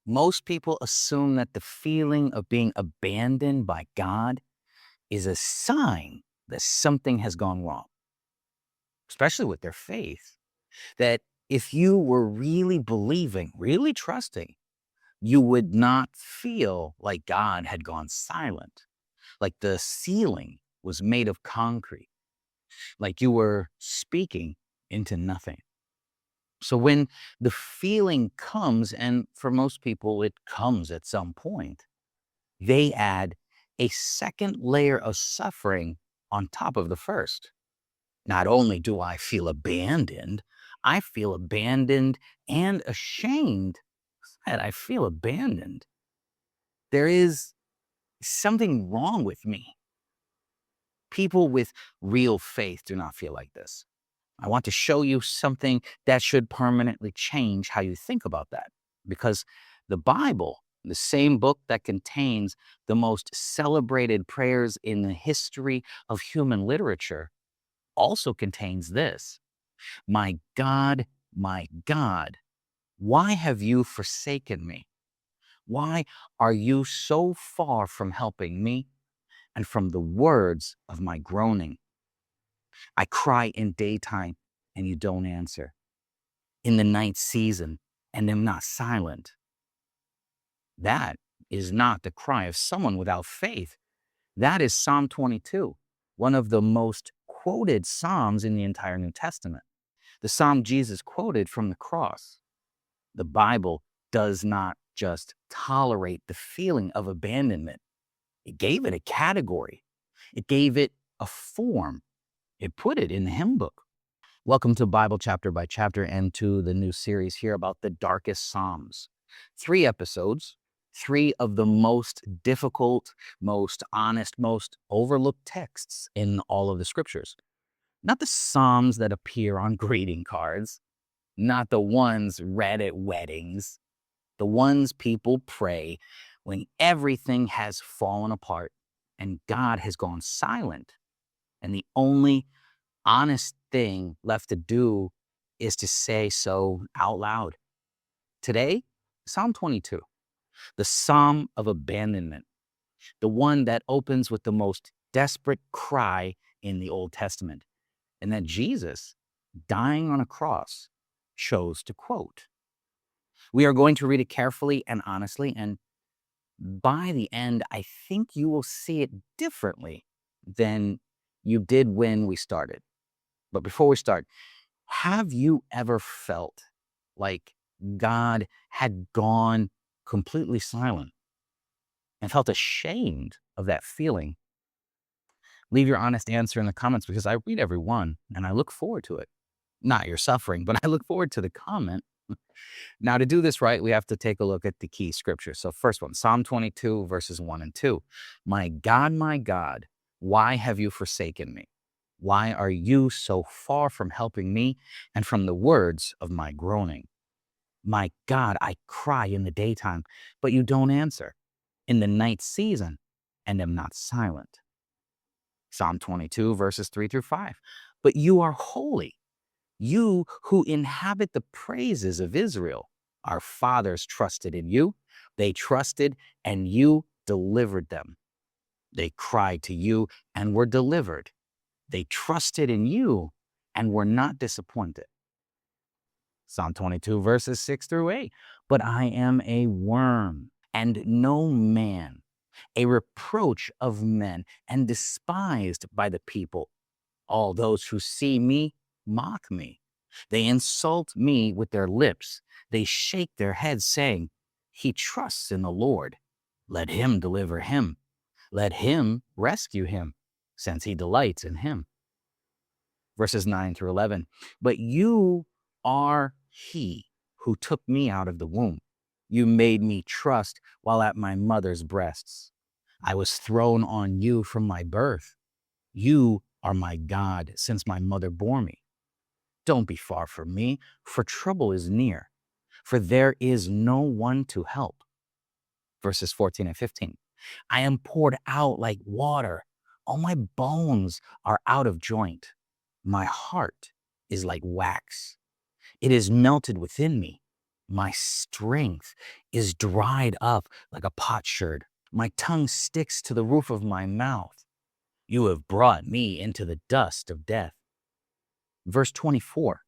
Most people assume that the feeling of being abandoned by God is a sign that something has gone wrong, especially with their faith. That if you were really believing, really trusting, you would not feel like God had gone silent, like the ceiling was made of concrete, like you were speaking into nothing. So when the feeling comes, and for most people it comes at some point, they add a second layer of suffering on top of the first. Not only do I feel abandoned, I feel abandoned and ashamed that I feel abandoned. There is something wrong with me. People with real faith do not feel like this. I want to show you something that should permanently change how you think about that. Because the Bible, the same book that contains the most celebrated prayers in the history of human literature, also contains this: my God, why have you forsaken me? Why are you so far from helping me and from the words of my groaning? I cry in daytime and you don't answer, in the night season and am not silent. That is not the cry of someone without faith. That is Psalm 22, one of the most quoted Psalms in the entire New Testament. The Psalm Jesus quoted from the cross. The Bible does not just tolerate the feeling of abandonment. It gave it a category. It gave it a form. It put it in the hymn book. Welcome to Bible Chapter by Chapter and to the new series here about the darkest Psalms. 3 episodes, 3 of the most difficult, most honest, most overlooked texts in all of the scriptures. Not the Psalms that appear on greeting cards, not the ones read at weddings, the ones people pray when everything has fallen apart and God has gone silent, and the only honest thing left to do is to say so out loud. Today, Psalm 22, the Psalm of abandonment, the one that opens with the most desperate cry in the Old Testament, and that Jesus, dying on a cross, chose to quote. We are going to read it carefully and honestly, and by the end, I think you will see it differently than you did when we started. But before we start, have you ever felt like God had gone completely silent and felt ashamed of that feeling? Leave your honest answer in the comments because I read every one and I look forward to it. Not your suffering, but I look forward to the comment. Now, to do this right, we have to take a look at the key scriptures. So, first one, Psalm 22, verses 1 and 2. My God, why have you forsaken me? Why are you so far from helping me and from the words of my groaning? My God, I cry in the daytime, but you don't answer, in the night season, and am not silent. Psalm 22, verses 3 through 5. But you are holy, you who inhabit the praises of Israel. Our fathers trusted in you. They trusted, and you delivered them. They cried to you and were delivered. They trusted in you and were not disappointed. Psalm 22, verses 6 through 8. But I am a worm and no man, a reproach of men and despised by the people. All those who see me mock me. They insult me with their lips. They shake their heads, saying, he trusts in the Lord. Let him deliver him. Let him rescue him, since he delights in him. Verses 9 through 11. But you are he who took me out of the womb. You made me trust while at my mother's breasts. I was thrown on you from my birth. You are my God since my mother bore me. Don't be far from me, for trouble is near, for there is no one to help. Verses 14 and 15. I am poured out like water. All my bones are out of joint. My heart is like wax. It is melted within me. My strength is dried up like a potsherd. My tongue sticks to the roof of my mouth. You have brought me into the dust of death. Verse 24,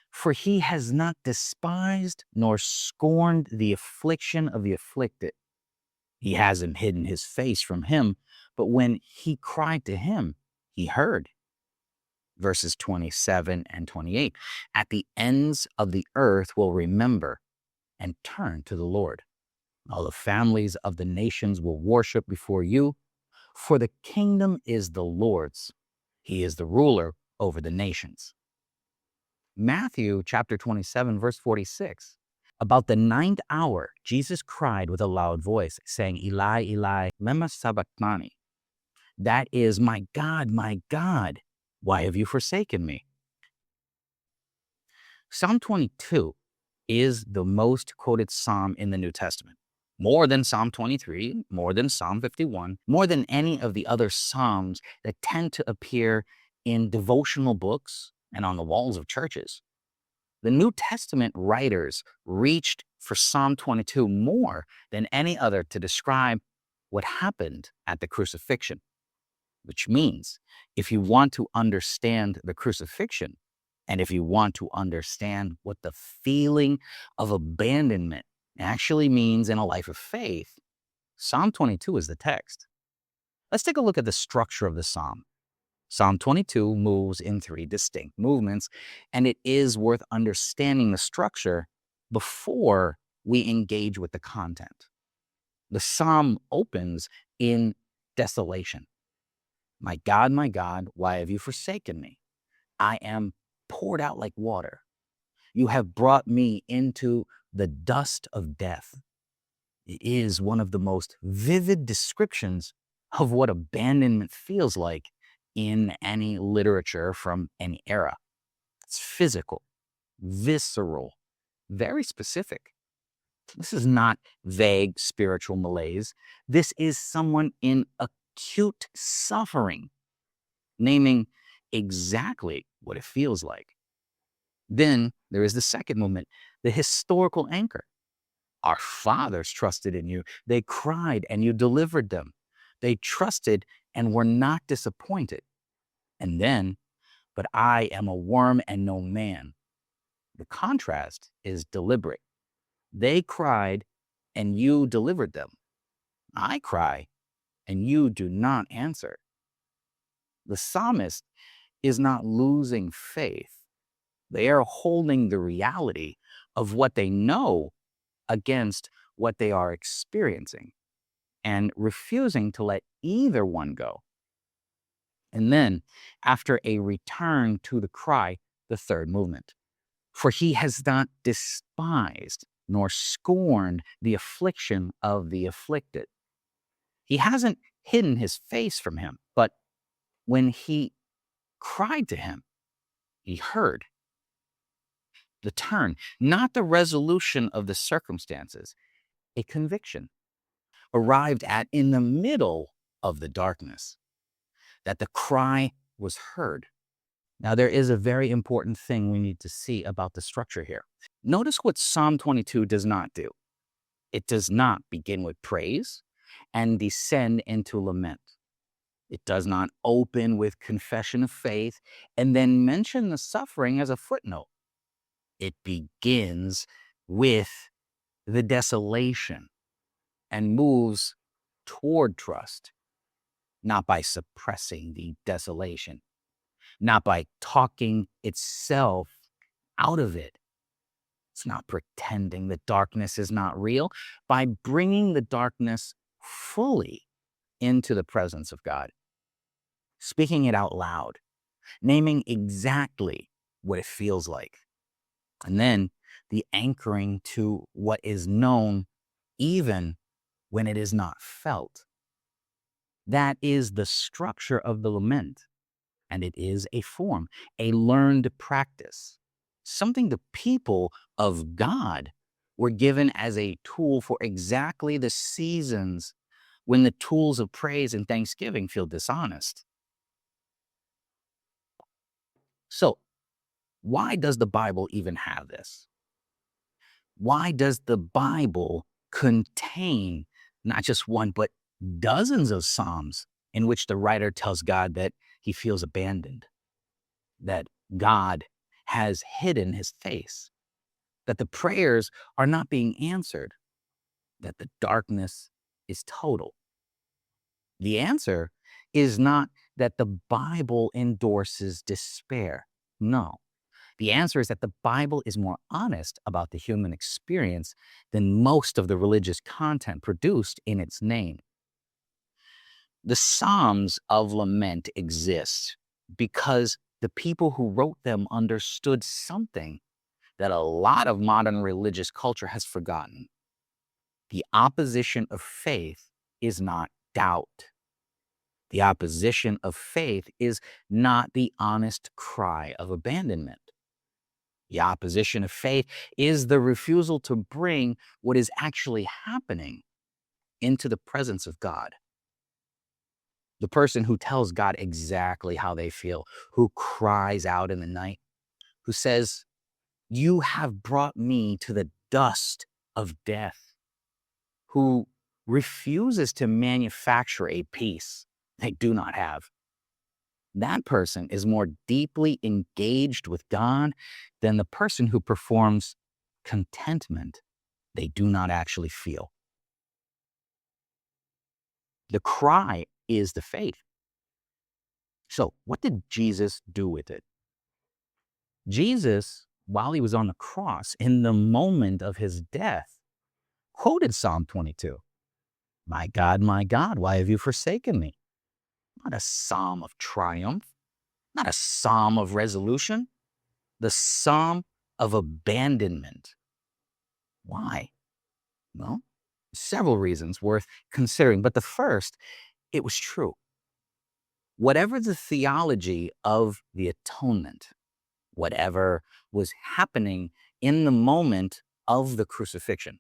for he has not despised nor scorned the affliction of the afflicted. He hasn't hidden his face from him, but when he cried to him, he heard. Verses 27 and 28, at the ends of the earth will remember and turn to the Lord. All the families of the nations will worship before you, for the kingdom is the Lord's. He is the ruler over the nations. Matthew chapter 27, verse 46. About the ninth hour, Jesus cried with a loud voice, saying, Eli, Eli, lema sabachthani. That is, my God, why have you forsaken me? Psalm 22 is the most quoted psalm in the New Testament. More than Psalm 23, more than Psalm 51, more than any of the other psalms that tend to appear in devotional books and on the walls of churches. The New Testament writers reached for Psalm 22 more than any other to describe what happened at the crucifixion, which means if you want to understand the crucifixion, and if you want to understand what the feeling of abandonment actually means in a life of faith, Psalm 22 is the text. Let's take a look at the structure of the psalm. Psalm 22 moves in three distinct movements, and it is worth understanding the structure before we engage with the content. The psalm opens in desolation. My God, why have you forsaken me? I am poured out like water. You have brought me into the dust of death. It is one of the most vivid descriptions of what abandonment feels like in any literature from any era. It's physical, visceral, very specific. This is not vague spiritual malaise. This is someone in acute suffering, naming exactly what it feels like. Then there is the second moment, the historical anchor. Our fathers trusted in you. They cried and you delivered them. They trusted and were not disappointed. And then, but I am a worm and no man. The contrast is deliberate. They cried and you delivered them. I cry and you do not answer. The psalmist is not losing faith. They are holding the reality of what they know against what they are experiencing and refusing to let either one go. And then, after a return to the cry, the third movement. For he has not despised nor scorned the affliction of the afflicted. He hasn't hidden his face from him, but when he cried to him, he heard. The turn, not the resolution of the circumstances, a conviction arrived at in the middle of the darkness, that the cry was heard. Now, there is a very important thing we need to see about the structure here. Notice what Psalm 22 does not do. It does not begin with praise and descend into lament. It does not open with confession of faith and then mention the suffering as a footnote. It begins with the desolation and moves toward trust, not by suppressing the desolation, not by talking itself out of it. It's not pretending the darkness is not real, by bringing the darkness fully into the presence of God, speaking it out loud, naming exactly what it feels like, and then the anchoring to what is known even when it is not felt. That is the structure of the lament, and it is a form, a learned practice, something the people of God were given as a tool for exactly the seasons when the tools of praise and thanksgiving feel dishonest. So, why does the Bible even have this? Why does the Bible contain not just one, but dozens of Psalms in which the writer tells God that he feels abandoned, that God has hidden his face, that the prayers are not being answered, that the darkness is total? The answer is not that the Bible endorses despair. No. The answer is that the Bible is more honest about the human experience than most of the religious content produced in its name. The Psalms of Lament exist because the people who wrote them understood something that a lot of modern religious culture has forgotten. The opposition of faith is not doubt. The opposition of faith is not the honest cry of abandonment. The opposition of faith is the refusal to bring what is actually happening into the presence of God. The person who tells God exactly how they feel, who cries out in the night, who says, "You have brought me to the dust of death," who refuses to manufacture a peace they do not have. That person is more deeply engaged with God than the person who performs contentment they do not actually feel. The cry is the faith. So, what did Jesus do with it? Jesus, while he was on the cross, in the moment of his death, quoted Psalm 22. My God, why have you forsaken me?" Not a psalm of triumph, not a psalm of resolution, the psalm of abandonment. Why? Well, several reasons worth considering, but the first, it was true. Whatever the theology of the atonement, whatever was happening in the moment of the crucifixion,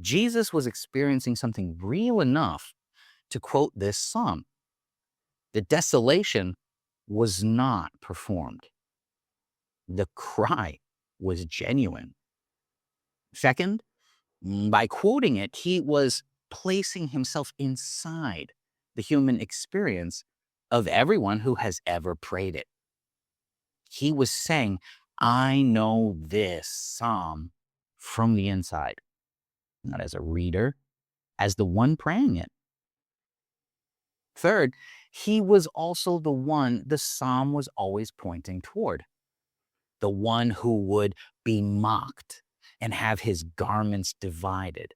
Jesus was experiencing something real enough to quote this psalm. The desolation was not performed. The cry was genuine. Second, by quoting it, he was placing himself inside the human experience of everyone who has ever prayed it. He was saying, I know this psalm from the inside, not as a reader, as the one praying it. Third, he was also the one the psalm was always pointing toward, the one who would be mocked and have his garments divided,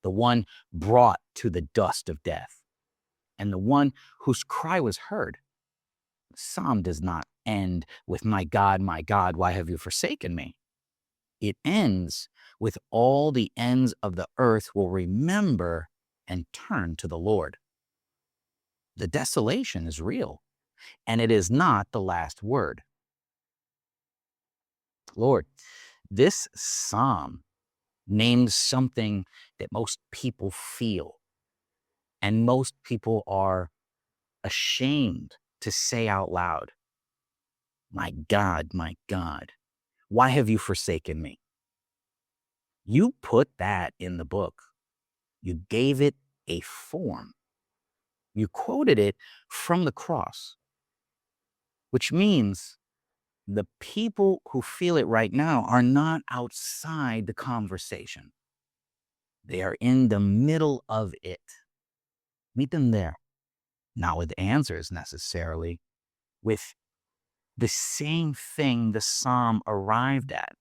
the one brought to the dust of death, and the one whose cry was heard. The psalm does not end with, my God, why have you forsaken me?" It ends with, all the ends of the earth will remember and turn to the Lord. The desolation is real, and it is not the last word. Lord, this psalm names something that most people feel, and most people are ashamed to say out loud. My God, why have you forsaken me?" You put that in the book. You gave it a form. You quoted it from the cross, which means the people who feel it right now are not outside the conversation. They are in the middle of it. Meet them there. Not with answers necessarily, with the same thing the psalm arrived at,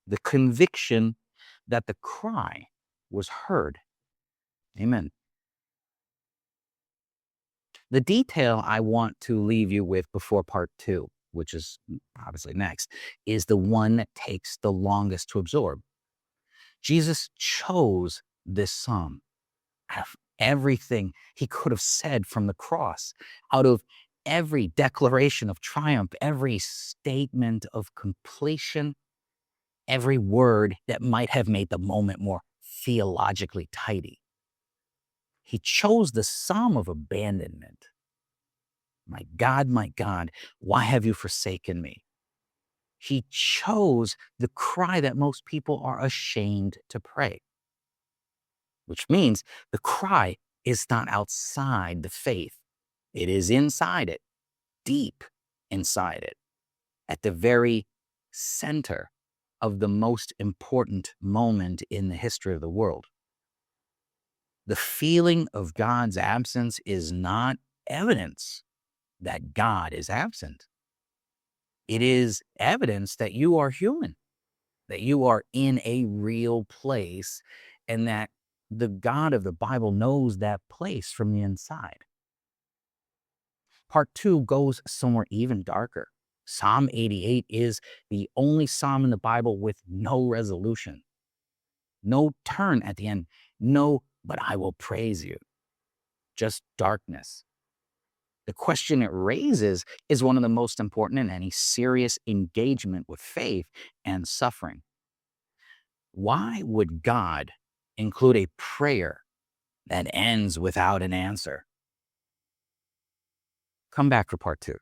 the conviction that the cry was heard. Amen. The detail I want to leave you with before part two, which is obviously next, is the one that takes the longest to absorb. Jesus chose this psalm out of everything he could have said from the cross, out of every declaration of triumph, every statement of completion, every word that might have made the moment more theologically tidy. He chose the psalm of abandonment. My God, why have you forsaken me? He chose the cry that most people are ashamed to pray, which means the cry is not outside the faith. It is inside it, deep inside it, at the very center of the most important moment in the history of the world. The feeling of God's absence is not evidence that God is absent. It is evidence that you are human, that you are in a real place, and that the God of the Bible knows that place from the inside. Part 2 goes somewhere even darker. Psalm 88 is the only psalm in the Bible with no resolution, no turn at the end, no, but I will praise you, just darkness. The question it raises is one of the most important in any serious engagement with faith and suffering. Why would God include a prayer that ends without an answer? Come back for part 2.